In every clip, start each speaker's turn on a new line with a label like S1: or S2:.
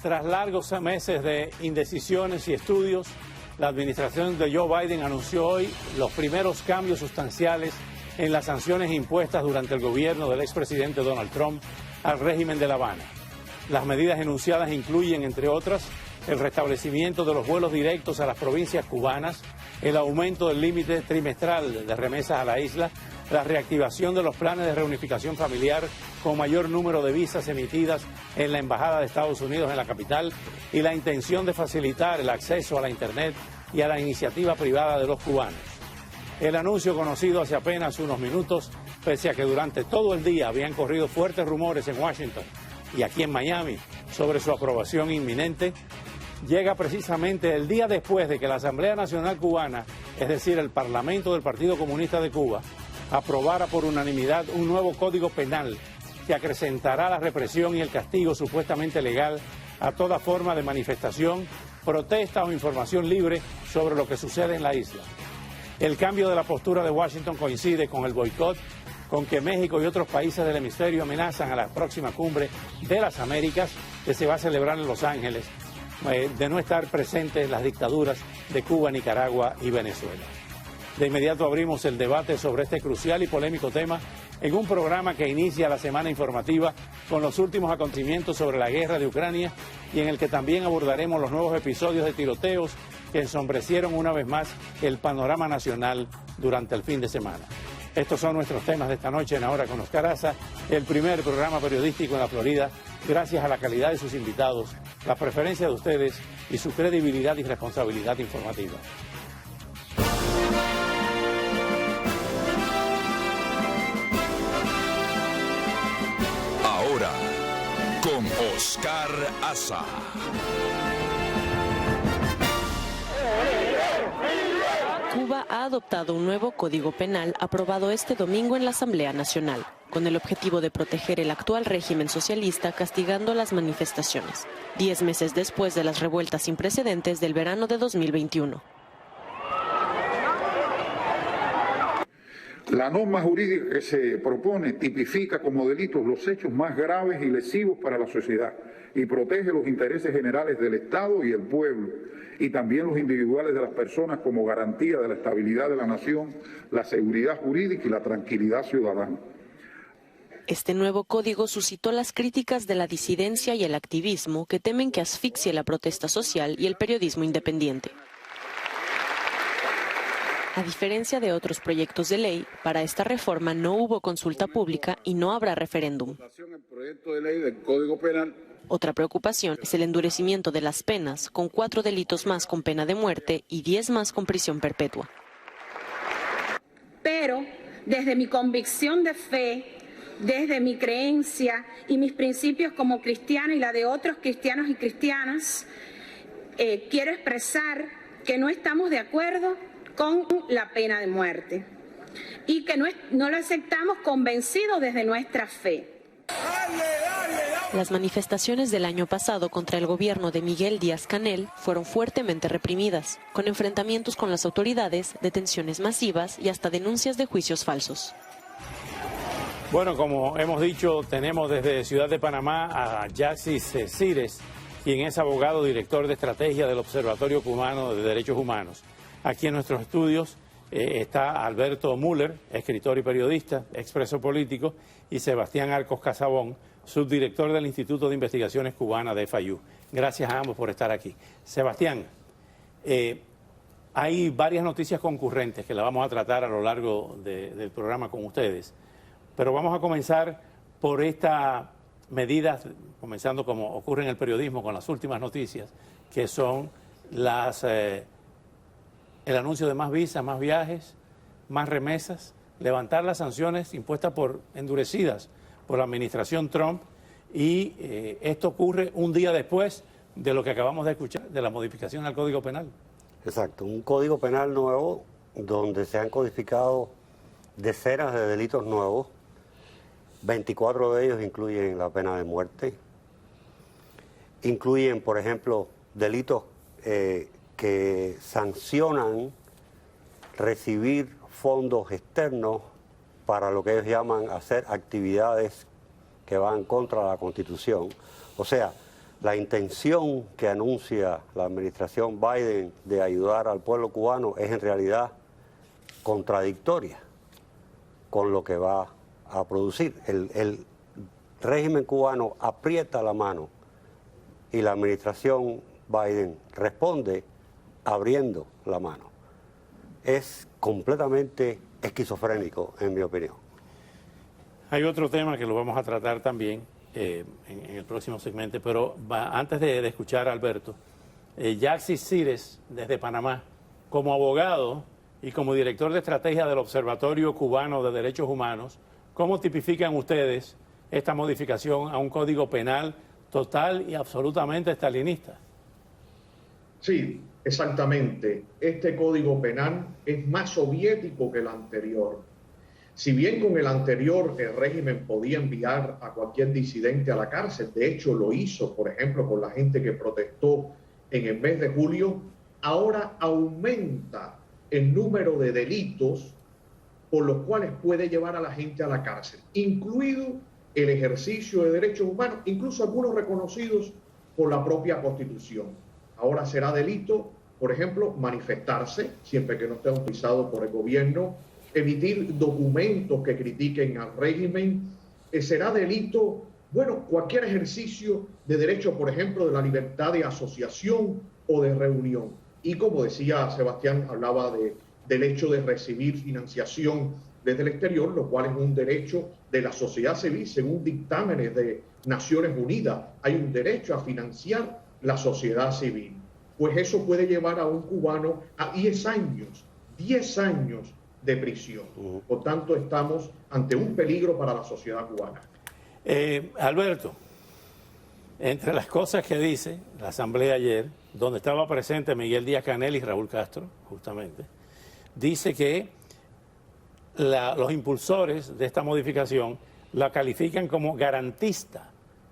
S1: Tras largos meses de indecisiones y estudios, la administración de Joe Biden anunció hoy los primeros cambios sustanciales en las sanciones impuestas durante el gobierno del expresidente Donald Trump al régimen de La Habana. Las medidas enunciadas incluyen, entre otras, el restablecimiento de los vuelos directos a las provincias cubanas, el aumento del límite trimestral de remesas a la isla, la reactivación de los planes de reunificación familiar con mayor número de visas emitidas en la Embajada de Estados Unidos en la capital y la intención de facilitar el acceso a la Internet y a la iniciativa privada de los cubanos. El anuncio, conocido hace apenas unos minutos, pese a que durante todo el día habían corrido fuertes rumores en Washington y aquí en Miami sobre su aprobación inminente, llega precisamente el día después de que la Asamblea Nacional Cubana, es decir, el Parlamento del Partido Comunista de Cuba, aprobara por unanimidad un nuevo código penal que acrecentará la represión y el castigo supuestamente legal a toda forma de manifestación, protesta o información libre sobre lo que sucede en la isla. El cambio de la postura de Washington coincide con el boicot con que México y otros países del hemisferio amenazan a la próxima cumbre de las Américas que se va a celebrar en Los Ángeles, de no estar presentes las dictaduras de Cuba, Nicaragua y Venezuela. De inmediato abrimos el debate sobre este crucial y polémico tema en un programa que inicia la semana informativa con los últimos acontecimientos sobre la guerra de Ucrania y en el que también abordaremos los nuevos episodios de tiroteos que ensombrecieron una vez más el panorama nacional durante el fin de semana. Estos son nuestros temas de esta noche en Ahora con Oscar Aza, el primer programa periodístico en la Florida, gracias a la calidad de sus invitados, la preferencia de ustedes y su credibilidad y responsabilidad informativa.
S2: Ahora, con Oscar Aza.
S3: Cuba ha adoptado un nuevo código penal aprobado este domingo en la Asamblea Nacional, con el objetivo de proteger el actual régimen socialista castigando las manifestaciones, 10 meses después de las revueltas sin precedentes del verano de 2021.
S4: La norma jurídica que se propone tipifica como delitos los hechos más graves y lesivos para la sociedad y protege los intereses generales del Estado y el pueblo, y también los individuales de las personas como garantía de la estabilidad de la nación, la seguridad jurídica y la tranquilidad ciudadana.
S3: Este nuevo código suscitó las críticas de la disidencia y el activismo que temen que asfixie la protesta social y el periodismo independiente. A diferencia de otros proyectos de ley, para esta reforma no hubo consulta pública y no habrá referéndum. Otra preocupación es el endurecimiento de las penas, con 4 delitos más con pena de muerte y 10 más con prisión perpetua.
S5: Pero desde mi convicción de fe, desde mi creencia y mis principios como cristiana y la de otros cristianos y cristianas, quiero expresar que no estamos de acuerdo con la pena de muerte y que no lo aceptamos convencidos desde nuestra fe.
S3: Las manifestaciones del año pasado contra el gobierno de Miguel Díaz-Canel fueron fuertemente reprimidas, con enfrentamientos con las autoridades, detenciones masivas y hasta denuncias de juicios falsos.
S1: Bueno, como hemos dicho, tenemos desde Ciudad de Panamá a Yaxis Cires, quien es abogado, director de estrategia del Observatorio Cubano de Derechos Humanos. Aquí en nuestros estudios está Alberto Müller, escritor y periodista, expreso político, y Sebastián Arcos Casabón, subdirector del Instituto de Investigaciones Cubana de FAYU. Gracias a ambos por estar aquí. Sebastián, hay varias noticias concurrentes que las vamos a tratar a lo largo del programa con ustedes, pero vamos a comenzar por estas medidas, comenzando como ocurre en el periodismo con las últimas noticias, que son el anuncio de más visas, más viajes, más remesas, levantar las sanciones impuestas endurecidas por la administración Trump, y esto ocurre un día después de lo que acabamos de escuchar, de la modificación al Código Penal.
S6: Exacto, un Código Penal nuevo donde se han codificado decenas de delitos nuevos, 24 de ellos incluyen la pena de muerte, incluyen, por ejemplo, delitos que sancionan recibir fondos externos para lo que ellos llaman hacer actividades que van contra la Constitución. O sea, la intención que anuncia la administración Biden de ayudar al pueblo cubano es en realidad contradictoria con lo que va a producir. El régimen cubano aprieta la mano y la administración Biden responde abriendo la mano. Es completamente esquizofrénico, en mi opinión.
S1: Hay otro tema que lo vamos a tratar también en el próximo segmento, pero antes de escuchar a Alberto, Yaxis Cires, desde Panamá, como abogado y como director de estrategia del Observatorio Cubano de Derechos Humanos, ¿cómo tipifican ustedes esta modificación a un código penal total y absolutamente estalinista?
S7: Sí, exactamente. Este código penal es más soviético que el anterior. Si bien con el anterior el régimen podía enviar a cualquier disidente a la cárcel, de hecho lo hizo, por ejemplo, con la gente que protestó en el mes de julio, ahora aumenta el número de delitos por los cuales puede llevar a la gente a la cárcel, incluido el ejercicio de derechos humanos, incluso algunos reconocidos por la propia Constitución. Ahora será delito, por ejemplo, manifestarse, siempre que no esté autorizado por el gobierno, emitir documentos que critiquen al régimen, será delito, bueno, cualquier ejercicio de derecho, por ejemplo, de la libertad de asociación o de reunión. Y como decía Sebastián, hablaba del hecho de recibir financiación desde el exterior, lo cual es un derecho de la sociedad civil, según dictámenes de Naciones Unidas. Hay un derecho a financiar la sociedad civil. Pues eso puede llevar a un cubano a 10 años de prisión. Por tanto, estamos ante un peligro para la sociedad cubana.
S1: Alberto, entre las cosas que dice la Asamblea ayer, donde estaba presente Miguel Díaz-Canel y Raúl Castro, justamente, dice que los impulsores de esta modificación la califican como garantista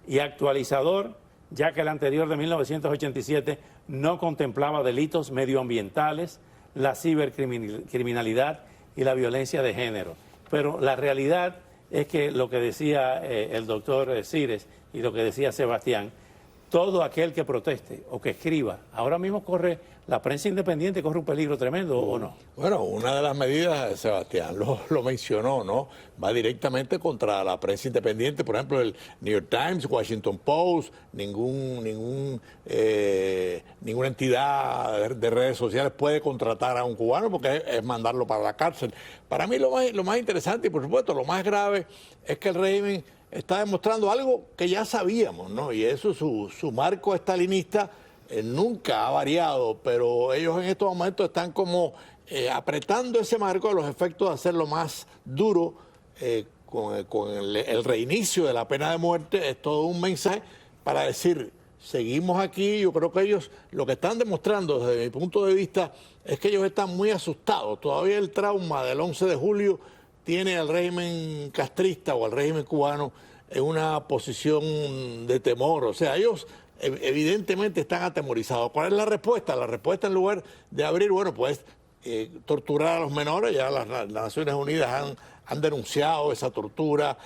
S1: y actualizador, ya que el anterior de 1987 no contemplaba delitos medioambientales, la cibercriminalidad y la violencia de género. Pero la realidad es que lo que decía el doctor Cires y lo que decía Sebastián, todo aquel que proteste o que escriba, ahora mismo corre, la prensa independiente corre un peligro tremendo, ¿o no?
S8: Bueno, una de las medidas, Sebastián lo mencionó, ¿no? Va directamente contra la prensa independiente, por ejemplo, el New York Times, Washington Post, ninguna entidad de redes sociales puede contratar a un cubano porque es mandarlo para la cárcel. Para mí lo más interesante y, por supuesto, lo más grave es que el régimen está demostrando algo que ya sabíamos, ¿no? Y eso, su marco estalinista nunca ha variado, pero ellos en estos momentos están como apretando ese marco a los efectos de hacerlo más duro con el reinicio de la pena de muerte. Es todo un mensaje para decir, seguimos aquí. Yo creo que ellos lo que están demostrando desde mi punto de vista es que ellos están muy asustados. Todavía el trauma del 11 de julio tiene al régimen castrista o al régimen cubano en una posición de temor. O sea, ellos evidentemente están atemorizados. ¿Cuál es la respuesta? La respuesta, en lugar de abrir, bueno, pues torturar a los menores, ya las Naciones Unidas han denunciado esa tortura,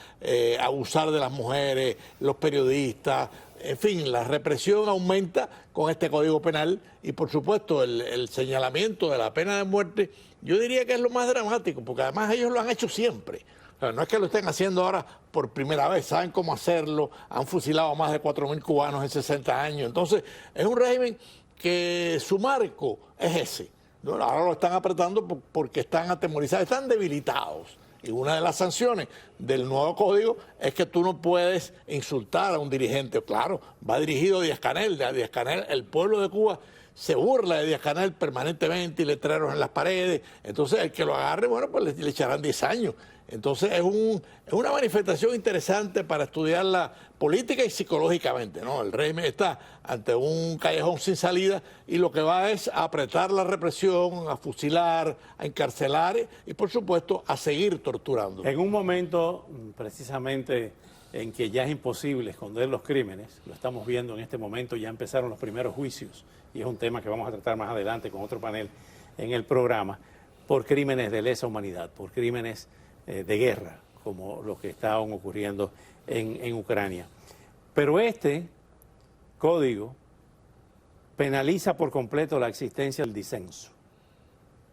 S8: abusar de las mujeres, los periodistas, en fin, la represión aumenta con este Código Penal y, por supuesto, el señalamiento de la pena de muerte, yo diría que es lo más dramático, porque además ellos lo han hecho siempre. O sea, no es que lo estén haciendo ahora por primera vez, saben cómo hacerlo, han fusilado a más de 4.000 cubanos en 60 años. Entonces, es un régimen que su marco es ese. ¿No? Ahora lo están apretando porque están atemorizados, están debilitados. Y una de las sanciones del nuevo código es que tú no puedes insultar a un dirigente. Claro, va dirigido a Díaz-Canel. A Díaz-Canel, el pueblo de Cuba se burla de Díaz-Canel permanentemente y letreros en las paredes. Entonces, el que lo agarre, bueno, pues le echarán 10 años. Entonces, es una manifestación interesante para estudiarla política y psicológicamente, ¿no? El régimen está ante un callejón sin salida y lo que va es a apretar la represión, a fusilar, a encarcelar y, por supuesto, a seguir torturando.
S1: En un momento, precisamente, en que ya es imposible esconder los crímenes, lo estamos viendo en este momento, ya empezaron los primeros juicios, y es un tema que vamos a tratar más adelante con otro panel en el programa, por crímenes de lesa humanidad, por crímenes de guerra, como los que estaban ocurriendo en Ucrania. Pero código penaliza por completo la existencia del disenso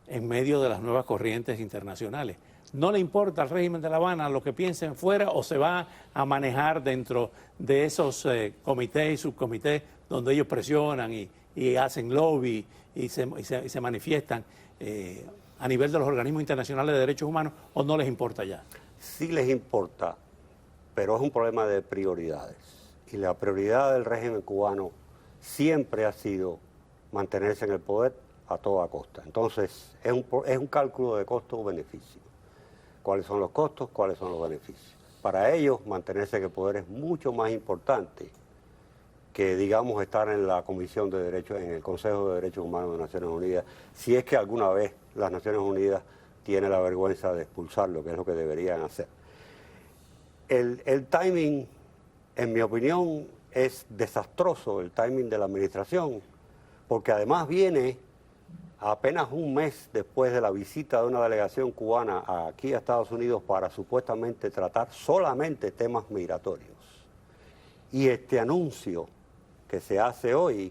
S1: en medio de las nuevas corrientes internacionales. No le importa al régimen de La Habana lo que piensen fuera o se va a manejar dentro de esos comités y subcomités donde ellos presionan y hacen lobby y se manifiestan a nivel de los organismos internacionales de derechos humanos, o no les importa ya.
S6: Sí les importa, pero es un problema de prioridades. Y la prioridad del régimen cubano siempre ha sido mantenerse en el poder a toda costa. Entonces, es un cálculo de costo-beneficio. ¿Cuáles son los costos? ¿Cuáles son los beneficios? Para ellos, mantenerse en el poder es mucho más importante que, digamos, estar en la Comisión de Derechos, en el Consejo de Derechos Humanos de Naciones Unidas, si es que alguna vez las Naciones Unidas tienen la vergüenza de expulsarlo, que es lo que deberían hacer. El timing, en mi opinión, es desastroso, el timing de la administración, porque además viene apenas un mes después de la visita de una delegación cubana aquí a Estados Unidos para supuestamente tratar solamente temas migratorios. Y este anuncio que se hace hoy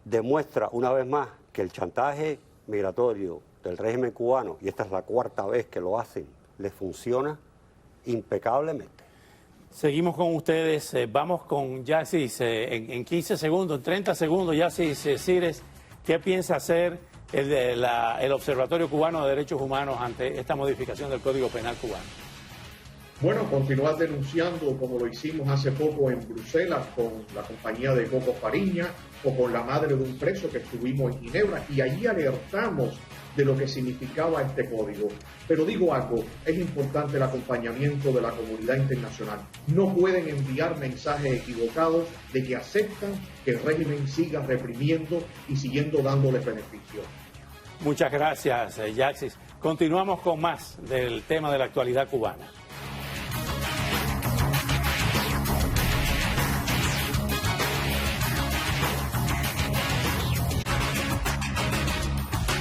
S6: demuestra una vez más que el chantaje migratorio del régimen cubano, y esta es la 4ª vez que lo hacen, les funciona impecablemente.
S1: Seguimos con ustedes, vamos con Yasis en 15 segundos, en 30 segundos, Yasis Cires. ¿Qué piensa hacer el Observatorio Cubano de Derechos Humanos ante esta modificación del Código Penal cubano?
S7: Bueno, continuar denunciando como lo hicimos hace poco en Bruselas con la compañía de Coco Fariña o con la madre de un preso que estuvimos en Ginebra, y allí alertamos de lo que significaba este código. Pero digo algo, es importante el acompañamiento de la comunidad internacional. No pueden enviar mensajes equivocados de que aceptan que el régimen siga reprimiendo y siguiendo dándoles beneficios.
S1: Muchas gracias, Yasis. Continuamos con más del tema de la actualidad cubana.